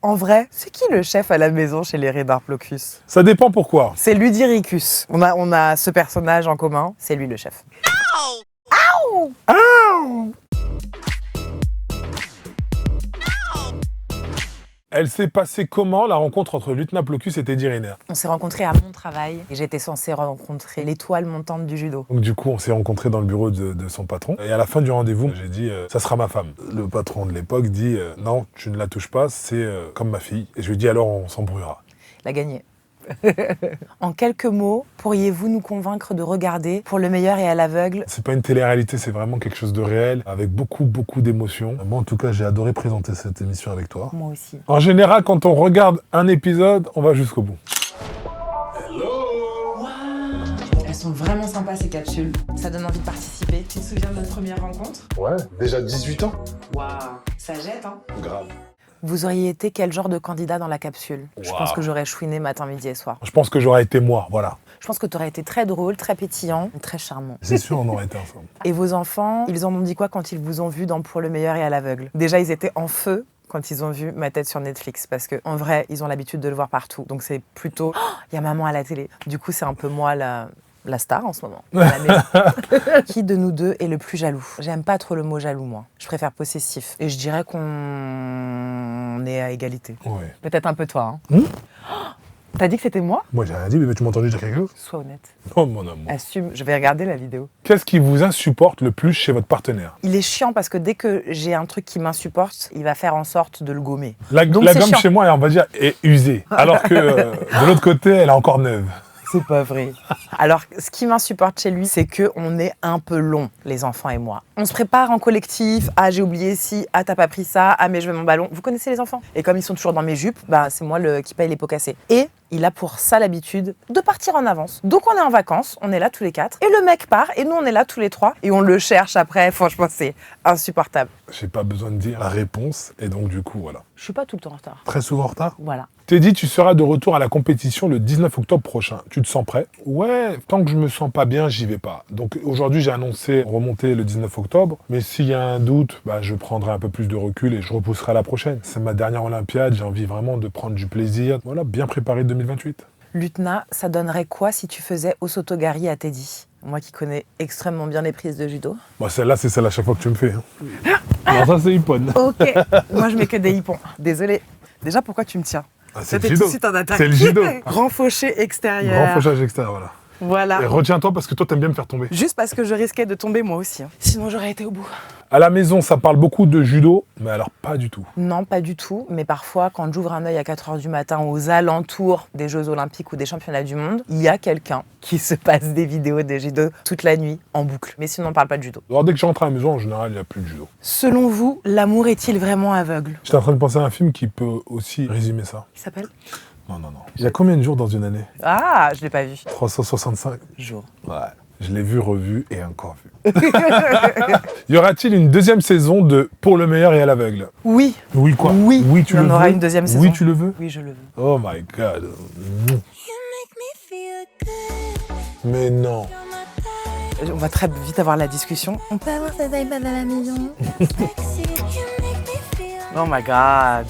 En vrai, c'est qui le chef à la maison chez les Redarplocus? Ça dépend pourquoi. C'est Ludiricus. On a ce personnage en commun, c'est lui le chef. Aouh! Ah! Elle s'est passée comment, la rencontre entre Lutnaplocus et Teddy Riner? On s'est rencontrés à mon travail et j'étais censée rencontrer l'étoile montante du judo. Donc du coup, on s'est rencontrés dans le bureau de son patron. Et à la fin du rendez-vous, j'ai dit ça sera ma femme. Le patron de l'époque dit non, tu ne la touches pas, c'est comme ma fille. Et je lui dis alors on s'embrouillera. Il a gagné. En quelques mots, pourriez-vous nous convaincre de regarder Pour le meilleur et à l'aveugle? C'est pas une télé-réalité, c'est vraiment quelque chose de réel, avec beaucoup d'émotions. Moi, en tout cas, j'ai adoré présenter cette émission avec toi. Moi aussi. En général, quand on regarde un épisode, on va jusqu'au bout. Elles sont vraiment sympas ces capsules. Ça donne envie de participer. Tu te souviens de notre première rencontre? Ouais, déjà 18 ans. Waouh, ça jette hein. Grave. Vous auriez été quel genre de candidat dans la capsule? Je Waouh. pense que j'aurais chouiné matin, midi et soir. Je pense que j'aurais été moi, voilà. Je pense que tu aurais été très drôle, très pétillant, très charmant. C'est sûr, on aurait été ensemble. Et vos enfants, ils en ont dit quoi quand ils vous ont vu dans Pour le meilleur et à l'aveugle? Déjà, ils étaient en feu quand ils ont vu ma tête sur Netflix, parce que en vrai, ils ont l'habitude de le voir partout. Donc c'est plutôt, il y a maman à la télé. Du coup, c'est un peu moi la star en ce moment. à la maison. Qui de nous deux est le plus jaloux? J'aime pas trop le mot jaloux, moi. Je préfère possessif. Et je dirais qu'on est à égalité. Ouais. Peut-être un peu toi. Hein. T'as dit que c'était moi? Moi, j'ai rien dit, mais tu m'as entendu dire quelque chose? Sois honnête. Oh, mon amour. Assume, je vais regarder la vidéo. Qu'est-ce qui vous insupporte le plus chez votre partenaire? Il est chiant parce que dès que j'ai un truc qui m'insupporte, il va faire en sorte de le gommer. La Donc, gomme c'est chiant. chez moi, on va dire, est usée. Alors que de l'autre côté, elle est encore neuve. C'est pas vrai. Alors, ce qui m'insupporte chez lui, c'est qu'on est un peu long, les enfants et moi. On se prépare en collectif. Ah, j'ai oublié ci. Ah, t'as pas pris ça. Ah, mais je veux mon ballon. Vous connaissez les enfants? Et comme ils sont toujours dans mes jupes, bah, c'est moi qui paye les pots cassés. Et il a pour ça l'habitude de partir en avance. Donc, on est en vacances. On est là tous les 4. Et le mec part. Et nous, on est là tous les 3. Et on le cherche après. Franchement, c'est insupportable. J'ai pas besoin de dire la réponse. Et donc, du coup, voilà. Je suis pas tout le temps en retard. Très souvent en retard. Voilà. Teddy, tu seras de retour à la compétition le 19 octobre prochain. Tu te sens prêt? Ouais, tant que je me sens pas bien, j'y vais pas. Donc aujourd'hui, j'ai annoncé remonter le 19 octobre. Mais s'il y a un doute, bah, je prendrai un peu plus de recul et je repousserai à la prochaine. C'est ma dernière Olympiade, j'ai envie vraiment de prendre du plaisir. Voilà, bien préparé 2028. Lutna, ça donnerait quoi si tu faisais Osotogari à Teddy? Moi qui connais extrêmement bien les prises de judo. Bon, celle-là, c'est celle à chaque fois que tu me fais. Hein. Non, ça, c'est Ippon. Ok. Moi, je mets que des hippons. Désolée. Déjà, pourquoi tu me tiens? Ah, c'est le C'était judo. tout de suite en attaque. C'est le judo. Grand fauché extérieur. Grand fauchage extérieur, voilà. Voilà. Et retiens-toi parce que toi, t'aimes bien me faire tomber. Juste parce que je risquais de tomber moi aussi. Hein. Sinon, j'aurais été au bout. À la maison, ça parle beaucoup de judo, mais alors pas du tout. Non, pas du tout. Mais parfois, quand j'ouvre un œil à 4h du matin aux alentours des Jeux Olympiques ou des Championnats du Monde, il y a quelqu'un qui se passe des vidéos de judo toute la nuit en boucle. Mais sinon, on parle pas de judo. Alors dès que je rentre à la maison, en général, il n'y a plus de judo. Selon vous, l'amour est-il vraiment aveugle? J'étais en train de penser à un film qui peut aussi résumer ça. Il s'appelle? Non. Il y a combien de jours dans une année? Ah, je l'ai pas vu. 365 Jour. Ouais. Je l'ai vu, revu et encore vu. Y aura-t-il une deuxième saison de Pour le meilleur et à l'aveugle? Oui. Oui quoi? Oui. Oui, tu Il y le en aura veux? une deuxième saison. Oui, tu le veux? Oui, je le veux. Oh my god. Mais non. On va très vite avoir la discussion. On peut avoir cet iPad à la maison? Oh my god.